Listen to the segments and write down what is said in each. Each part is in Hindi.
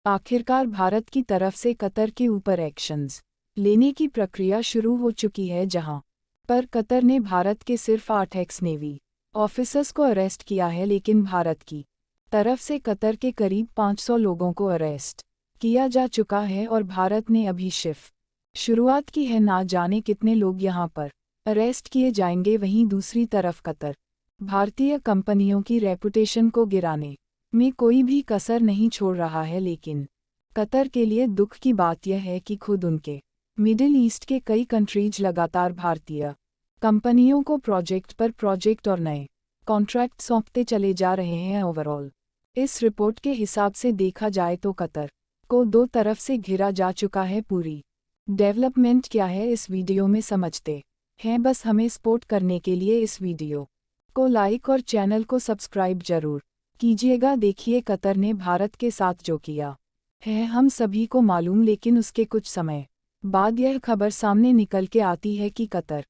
आखिरकार भारत की तरफ से कतर के ऊपर एक्शंस लेने की प्रक्रिया शुरू हो चुकी है, जहां पर कतर ने भारत के सिर्फ 8 एक्स नेवी ऑफिसर्स को अरेस्ट किया है, लेकिन भारत की तरफ से कतर के करीब 500 लोगों को अरेस्ट किया जा चुका है और भारत ने अभी सिर्फ शुरुआत की है। ना जाने कितने लोग यहां पर अरेस्ट किए जाएंगे। वहीं दूसरी तरफ कतर भारतीय कंपनियों की रेपुटेशन को गिराने में कोई भी कसर नहीं छोड़ रहा है, लेकिन कतर के लिए दुख की बात यह है कि खुद उनके मिडिल ईस्ट के कई कंट्रीज लगातार भारतीय कंपनियों को प्रोजेक्ट पर प्रोजेक्ट और नए कॉन्ट्रैक्ट सौंपते चले जा रहे हैं। ओवरऑल इस रिपोर्ट के हिसाब से देखा जाए तो कतर को दो तरफ से घिरा जा चुका है। पूरी डेवलपमेंट क्या है इस वीडियो में समझते हैं। बस हमें सपोर्ट करने के लिए इस वीडियो को लाइक और चैनल को सब्सक्राइब जरूर कीजिएगा। देखिए, कतर ने भारत के साथ जो किया है हम सभी को मालूम, लेकिन उसके कुछ समय बाद यह खबर सामने निकल के आती है कि कतर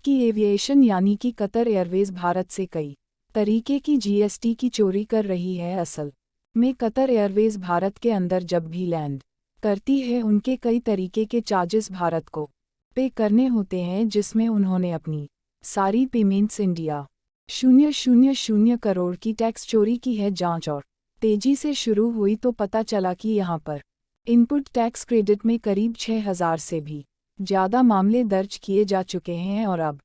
की एविएशन यानी कि कतर एयरवेज भारत से कई तरीके की जीएसटी की चोरी कर रही है। असल में कतर एयरवेज भारत के अंदर जब भी लैंड करती है, उनके कई तरीके के चार्जेस भारत को पे करने होते हैं, जिसमें उन्होंने अपनी सारी पेमेंट्स इंडिया 000 करोड़ की टैक्स चोरी की है। जांच और तेजी से शुरू हुई तो पता चला कि यहां पर इनपुट टैक्स क्रेडिट में करीब 6000 से भी ज़्यादा मामले दर्ज किए जा चुके हैं और अब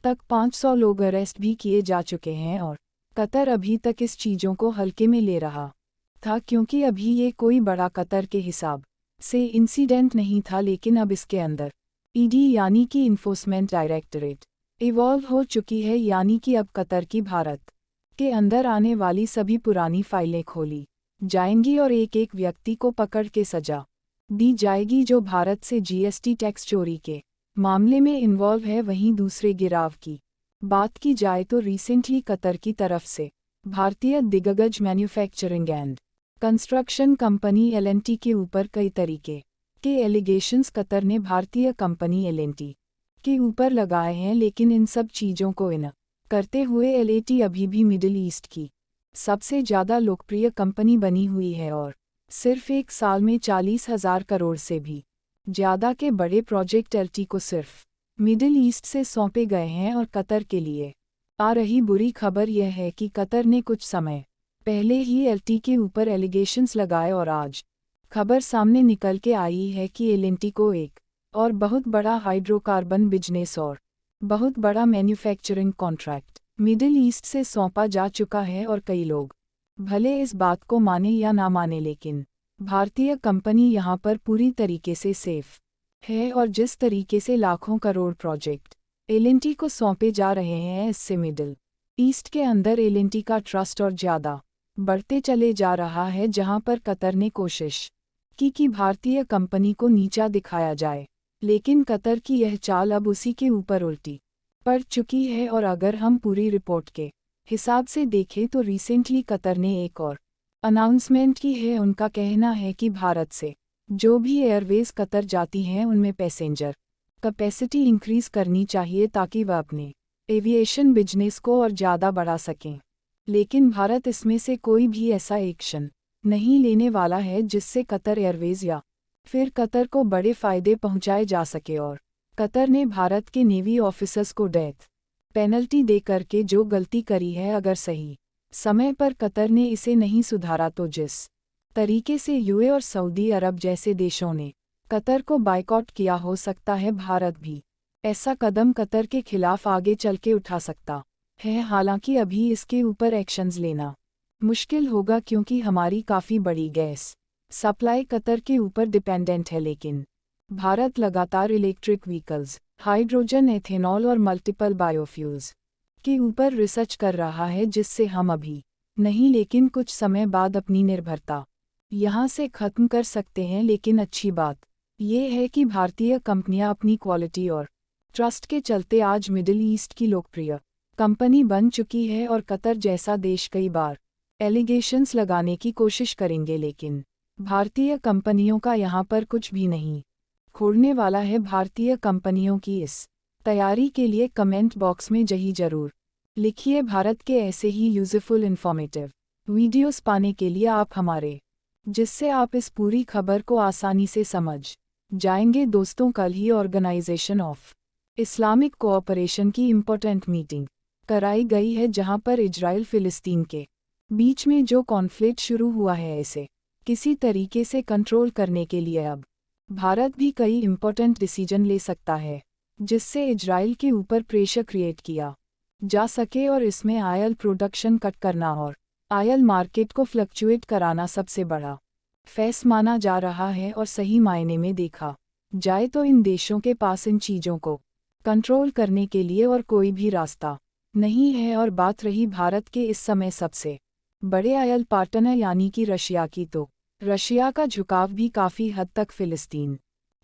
तक 500 लोग अरेस्ट भी किए जा चुके हैं। और कतर अभी तक इस चीज़ों को हल्के में ले रहा था, क्योंकि अभी ये कोई बड़ा कतर के हिसाब से इंसिडेंट नहीं था, लेकिन अब इसके अंदर ईडी यानी कि इन्फोर्समेंट डायरेक्टरेट इवॉल्व हो चुकी है, यानी कि अब कतर की भारत के अंदर आने वाली सभी पुरानी फाइलें खोली जाएंगी और एक एक व्यक्ति को पकड़ के सजा दी जाएगी जो भारत से जीएसटी टैक्स चोरी के मामले में इन्वॉल्व है। वहीं दूसरे गिराव की बात की जाए तो रिसेंटली कतर की तरफ से भारतीय दिग्गज manufacturing and construction company L&T के ऊपर कई तरीके के एलिगेशंस कतर ने भारतीय कंपनी एल&टी के ऊपर लगाए हैं, लेकिन इन सब चीज़ों को इन करते हुए एल&टी अभी भी मिडिल ईस्ट की सबसे ज़्यादा लोकप्रिय कंपनी बनी हुई है और सिर्फ एक साल में 40,000 करोड़ से भी ज़्यादा के बड़े प्रोजेक्ट एल&टी को सिर्फ मिडिल ईस्ट से सौंपे गए हैं। और कतर के लिए आ रही बुरी खबर यह है कि कतर ने कुछ समय पहले ही एल&टी के ऊपर एलिगेशंस लगाए और आज खबर सामने निकल के आई है कि एल&टी को एक और बहुत बड़ा हाइड्रोकार्बन बिजनेस और बहुत बड़ा मैन्युफैक्चरिंग कॉन्ट्रैक्ट मिडिल ईस्ट से सौंपा जा चुका है। और कई लोग भले इस बात को माने या ना माने, लेकिन भारतीय कंपनी यहाँ पर पूरी तरीके से सेफ है। और जिस तरीके से लाखों करोड़ प्रोजेक्ट एल&टी को सौंपे जा रहे हैं, इससे मिडिल ईस्ट के अंदर एल&टी का ट्रस्ट और ज़्यादा बढ़ते चले जा रहा है, जहाँ पर कतर ने कोशिश की कि भारतीय कंपनी को नीचा दिखाया जाए, लेकिन कतर की यह चाल अब उसी के ऊपर उल्टी पड़ चुकी है। और अगर हम पूरी रिपोर्ट के हिसाब से देखें तो रिसेंटली कतर ने एक और अनाउंसमेंट की है। उनका कहना है कि भारत से जो भी एयरवेज कतर जाती हैं, उनमें पैसेंजर कैपेसिटी इंक्रीज करनी चाहिए ताकि वह अपने एविएशन बिजनेस को और ज़्यादा बढ़ा सकें। लेकिन भारत इसमें से कोई भी ऐसा एक्शन नहीं लेने वाला है जिससे कतर एयरवेज या फिर कतर को बड़े फायदे पहुंचाए जा सके। और कतर ने भारत के नेवी ऑफिसर्स को डेथ पेनल्टी दे करके जो गलती करी है, अगर सही समय पर कतर ने इसे नहीं सुधारा तो जिस तरीके से यूए और सऊदी अरब जैसे देशों ने कतर को बायकॉट किया, हो सकता है भारत भी ऐसा कदम कतर के खिलाफ आगे चल के उठा सकता है। हालांकि अभी इसके ऊपर एक्शंस लेना मुश्किल होगा, क्योंकि हमारी काफ़ी बड़ी गैस सप्लाई कतर के ऊपर डिपेंडेंट है। लेकिन भारत लगातार इलेक्ट्रिक व्हीकल्स, हाइड्रोजन, एथेनॉल और मल्टीपल बायोफ्यूल्स के ऊपर रिसर्च कर रहा है, जिससे हम अभी नहीं लेकिन कुछ समय बाद अपनी निर्भरता यहाँ से ख़त्म कर सकते हैं। लेकिन अच्छी बात ये है कि भारतीय कंपनियां अपनी क्वालिटी और ट्रस्ट के चलते आज मिडिल ईस्ट की लोकप्रिय कंपनी बन चुकी है। और कतर जैसा देश कई बार एलिगेशंस लगाने की कोशिश करेंगे, लेकिन भारतीय कंपनियों का यहाँ पर कुछ भी नहीं खोड़ने वाला है। भारतीय कंपनियों की इस तैयारी के लिए कमेंट बॉक्स में जरूर लिखिए। भारत के ऐसे ही यूज़फुल इन्फॉर्मेटिव वीडियोस पाने के लिए आप हमारे जिससे आप इस पूरी खबर को आसानी से समझ जाएंगे। दोस्तों, कल ही ऑर्गेनाइजेशन ऑफ इस्लामिक कोऑपरेशन की इम्पोर्टेंट मीटिंग कराई गई है, जहां पर इजराइल फिलिस्तीन के बीच में जो कॉन्फ्लिक्ट शुरू हुआ है इसे किसी तरीके से कंट्रोल करने के लिए अब भारत भी कई इम्पोर्टेंट डिसीजन ले सकता है, जिससे इजराइल के ऊपर प्रेशर क्रिएट किया जा सके और इसमें आयल प्रोडक्शन कट करना और आयल मार्केट को फ्लक्चुएट कराना सबसे बड़ा फैस माना जा रहा है। और सही मायने में देखा जाए तो इन देशों के पास इन चीज़ों को कंट्रोल करने के लिए और कोई भी रास्ता नहीं है। और बात रही भारत के इस समय सबसे बड़े आयल पार्टनर यानी कि रशिया की, तो रशिया का झुकाव भी काफ़ी हद तक फिलिस्तीन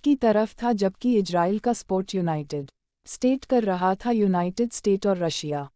की तरफ था, जबकि इजराइल का सपोर्ट यूनाइटेड स्टेट कर रहा था। यूनाइटेड स्टेट और रशिया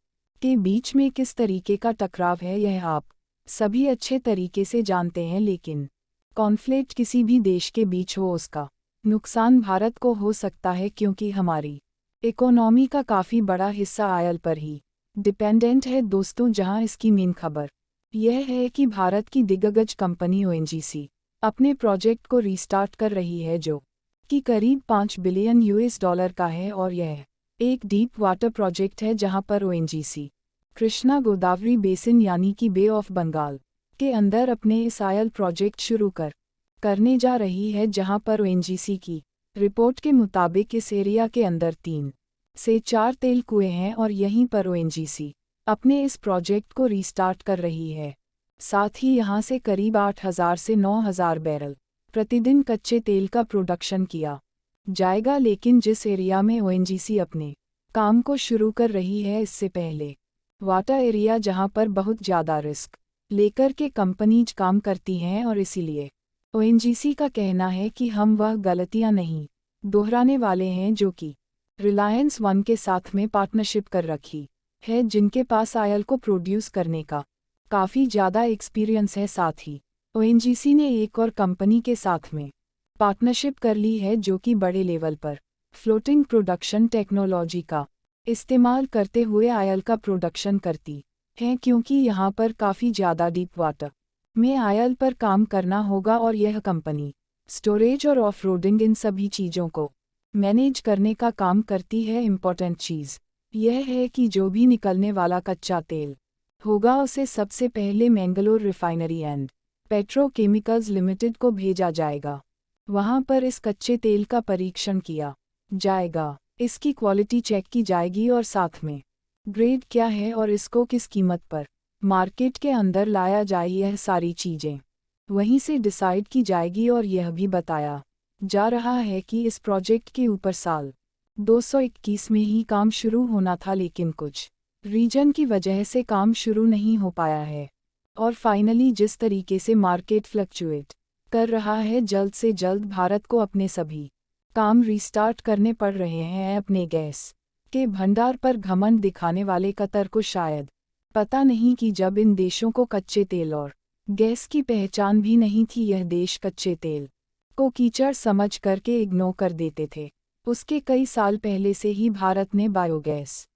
के बीच में किस तरीके का टकराव है यह आप सभी अच्छे तरीके से जानते हैं, लेकिन कॉन्फ्लिक्ट किसी भी देश के बीच हो उसका नुकसान भारत को हो सकता है, क्योंकि हमारी इकोनॉमी का काफ़ी बड़ा हिस्सा आयल पर ही डिपेंडेंट है। दोस्तों, जहां इसकी मेन खबर यह है कि भारत की दिग्गज कंपनी ओएनजीसी अपने प्रोजेक्ट को रीस्टार्ट कर रही है, जो कि करीब $5 बिलियन का है। और यह एक डीप वाटर प्रोजेक्ट है जहां पर ओएनजीसी कृष्णा गोदावरी बेसिन यानी कि बे ऑफ बंगाल के अंदर अपने इस आयल प्रोजेक्ट शुरू करने जा रही है, जहां पर ओएनजीसी की रिपोर्ट के मुताबिक इस एरिया के अंदर 3 से 4 तेल कुएं हैं और यहीं पर ओएनजीसी अपने इस प्रोजेक्ट को रीस्टार्ट कर रही है। साथ ही यहां से करीब 8,000 से 9,000 बैरल प्रतिदिन कच्चे तेल का प्रोडक्शन किया जाएगा। लेकिन जिस एरिया में ओएनजीसी अपने काम को शुरू कर रही है, इससे पहले वाटर एरिया जहां पर बहुत ज़्यादा रिस्क लेकर के कंपनीज काम करती हैं, और इसीलिए ओएनजीसी का कहना है कि हम वह गलतियां नहीं दोहराने वाले हैं जो कि रिलायंस वन के साथ में पार्टनरशिप कर रखी है, जिनके पास आयल को प्रोड्यूस करने का काफ़ी ज़्यादा एक्सपीरियंस है। साथ ही ओएनजीसी ने एक और कंपनी के साथ में पार्टनरशिप कर ली है, जो कि बड़े लेवल पर फ्लोटिंग प्रोडक्शन टेक्नोलॉजी का इस्तेमाल करते हुए आयल का प्रोडक्शन करती है, क्योंकि यहाँ पर काफ़ी ज़्यादा डीप वाटर में आयल पर काम करना होगा। और यह कंपनी स्टोरेज और ऑफ रोडिंग इन सभी चीज़ों को मैनेज करने का काम करती है। इम्पॉर्टेंट चीज़ यह है कि जो भी निकलने वाला कच्चा तेल होगा उसे सबसे पहले Mangalore refinery and petrochemicals limited को भेजा जाएगा। वहां पर इस कच्चे तेल का परीक्षण किया जाएगा, इसकी क्वालिटी चेक की जाएगी और साथ में ग्रेड क्या है और इसको किस कीमत पर मार्केट के अंदर लाया जाए, यह सारी चीज़ें वहीं से डिसाइड की जाएगी। और यह भी बताया जा रहा है कि इस प्रोजेक्ट के ऊपर साल 221 में ही काम शुरू होना था, लेकिन कुछ रीजन की वजह से काम शुरू नहीं हो पाया है। और फाइनली जिस तरीके से मार्केट फ्लक्चुएट कर रहा है, जल्द से जल्द भारत को अपने सभी काम रीस्टार्ट करने पड़ रहे हैं। अपने गैस के भंडार पर घमंड दिखाने वाले कतर को शायद पता नहीं कि जब इन देशों को कच्चे तेल और गैस की पहचान भी नहीं थी, यह देश कच्चे तेल को कीचड़ समझ करके इग्नोर कर देते थे। उसके कई साल पहले से ही भारत ने बायोगैस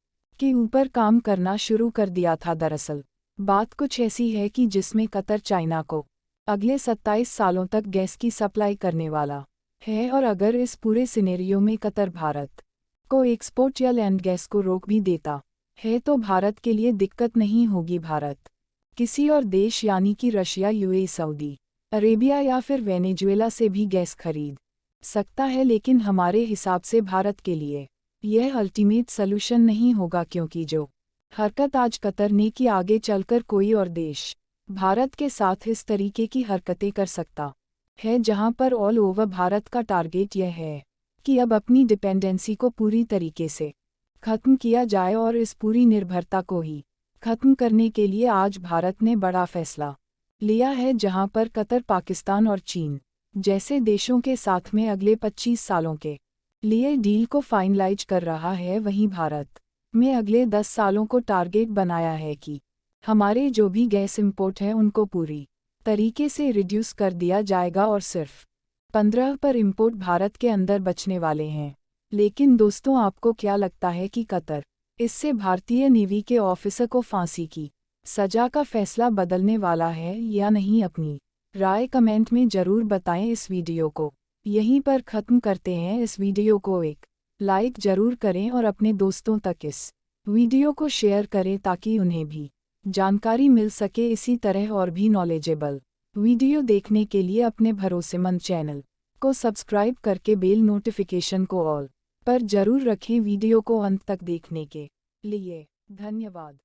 के ऊपर काम करना शुरू कर दिया था। दरअसल बात कुछ ऐसी है कि जिसमें कतर चाइना को अगले 27 सालों तक गैस की सप्लाई करने वाला है, और अगर इस पूरे सिनेरियो में कतर भारत को एक्सपोर्ट या लैंड गैस को रोक भी देता है तो भारत के लिए दिक्कत नहीं होगी। भारत किसी और देश यानी कि रशिया, यूएई, सऊदी अरेबिया या फिर वेनेजुएला से भी गैस खरीद सकता है, लेकिन हमारे हिसाब से भारत के लिए यह अल्टीमेट सलूशन नहीं होगा, क्योंकि जो हरकत आज कतर ने की, आगे चलकर कोई और देश भारत के साथ इस तरीके की हरकतें कर सकता है, जहां पर ऑल ओवर भारत का टारगेट यह है कि अब अपनी डिपेंडेंसी को पूरी तरीके से खत्म किया जाए। और इस पूरी निर्भरता को ही खत्म करने के लिए आज भारत ने बड़ा फैसला लिया है, जहां पर कतर, पाकिस्तान और चीन जैसे देशों के साथ में अगले 25 सालों के लिए डील को फाइनलाइज कर रहा है। वहीं भारत में अगले 10 सालों को टारगेट बनाया है कि हमारे जो भी गैस इंपोर्ट है उनको पूरी तरीके से रिड्यूस कर दिया जाएगा और सिर्फ 15 पर इंपोर्ट भारत के अंदर बचने वाले हैं। लेकिन दोस्तों, आपको क्या लगता है कि कतर इससे भारतीय नेवी के ऑफिसर को फांसी की सजा का फैसला बदलने वाला है या नहीं? अपनी राय कमेंट में ज़रूर बताएं इस वीडियो को। यहीं पर ख़त्म करते हैं इस वीडियो को। एक लाइक ज़रूर करें और अपने दोस्तों तक इस वीडियो को शेयर करें ताकि उन्हें भी जानकारी मिल सके इसी तरह और भी नॉलेजेबल वीडियो देखने के लिए अपने भरोसेमंद चैनल को सब्सक्राइब करके बेल नोटिफिकेशन को ऑल पर ज़रूर रखें। वीडियो को अंत तक देखने के लिए धन्यवाद।